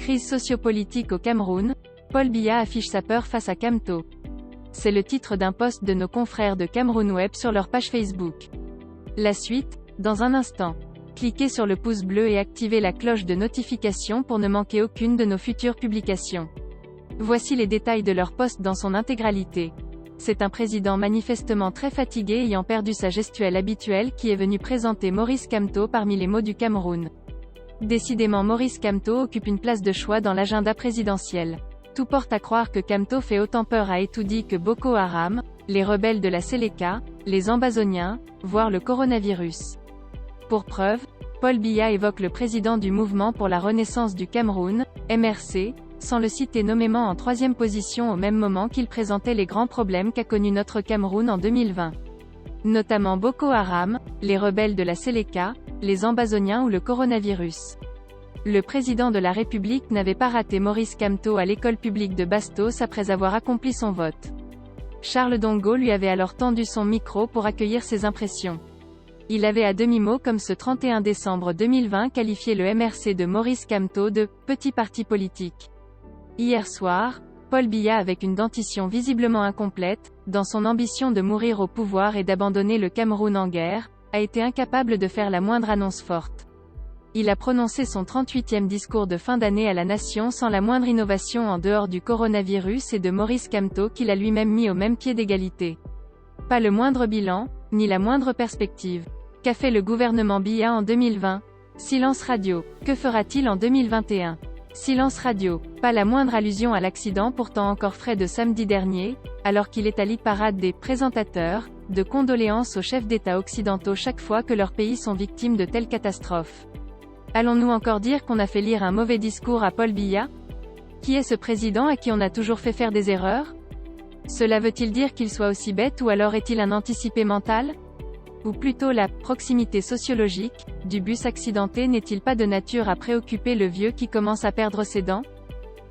Crise sociopolitique au Cameroun, Paul Biya affiche sa peur face à Kamto. C'est le titre d'un post de nos confrères de Cameroun Web sur leur page Facebook. La suite, dans un instant. Cliquez sur le pouce bleu et activez la cloche de notification pour ne manquer aucune de nos futures publications. Voici les détails de leur post dans son intégralité. C'est un président manifestement très fatigué ayant perdu sa gestuelle habituelle qui est venu présenter Maurice Kamto parmi les mots du Cameroun. Décidément Maurice Kamto occupe une place de choix dans l'agenda présidentiel. Tout porte à croire que Kamto fait autant peur à Etoudi que Boko Haram, les rebelles de la Seleka, les Ambazoniens, voire le coronavirus. Pour preuve, Paul Biya évoque le président du Mouvement pour la Renaissance du Cameroun, MRC, sans le citer nommément en troisième position au même moment qu'il présentait les grands problèmes qu'a connus notre Cameroun en 2020. Notamment Boko Haram, les rebelles de la Seleka, les Ambazoniens ou le coronavirus. Le président de la République n'avait pas raté Maurice Kamto à l'école publique de Bastos après avoir accompli son vote. Charles Dongo lui avait alors tendu son micro pour accueillir ses impressions. Il avait à demi-mot comme ce 31 décembre 2020 qualifié le MRC de Maurice Kamto de « petit parti politique ». Hier soir, Paul Biya avec une dentition visiblement incomplète, dans son ambition de mourir au pouvoir et d'abandonner le Cameroun en guerre, a été incapable de faire la moindre annonce forte. Il a prononcé son 38e discours de fin d'année à la nation sans la moindre innovation en dehors du coronavirus et de Maurice Kamto qu'il a lui-même mis au même pied d'égalité. Pas le moindre bilan, ni la moindre perspective. Qu'a fait le gouvernement Biya en 2020? Silence radio. Que fera-t-il en 2021? Silence radio. Pas la moindre allusion à l'accident pourtant encore frais de samedi dernier, alors qu'il est à l'hit-parade des « présentateurs », de condoléances aux chefs d'État occidentaux chaque fois que leurs pays sont victimes de telles catastrophes. Allons-nous encore dire qu'on a fait lire un mauvais discours à Paul Biya? Qui est ce président à qui on a toujours fait faire des erreurs? Cela veut-il dire qu'il soit aussi bête ou alors est-il un anticipé mental? Ou plutôt la proximité sociologique du bus accidenté n'est-il pas de nature à préoccuper le vieux qui commence à perdre ses dents?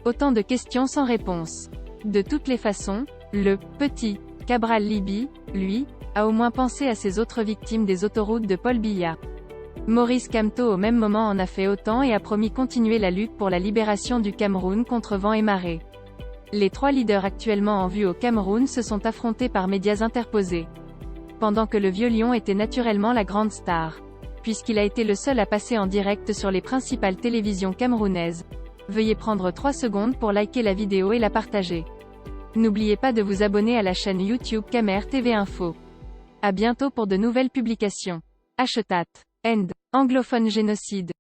Autant de questions sans réponse. De toutes les façons, le petit Cabral Libby, lui, a au moins pensé à ces autres victimes des autoroutes de Paul Biya. Maurice Kamto au même moment en a fait autant et a promis continuer la lutte pour la libération du Cameroun contre vent et marée. Les trois leaders actuellement en vue au Cameroun se sont affrontés par médias interposés. Pendant que le vieux lion était naturellement la grande star. Puisqu'il a été le seul à passer en direct sur les principales télévisions camerounaises. Veuillez prendre 3 secondes pour liker la vidéo et la partager. N'oubliez pas de vous abonner à la chaîne YouTube Camer TV Info. À bientôt pour de nouvelles publications. Hashtag End. Anglophone génocide.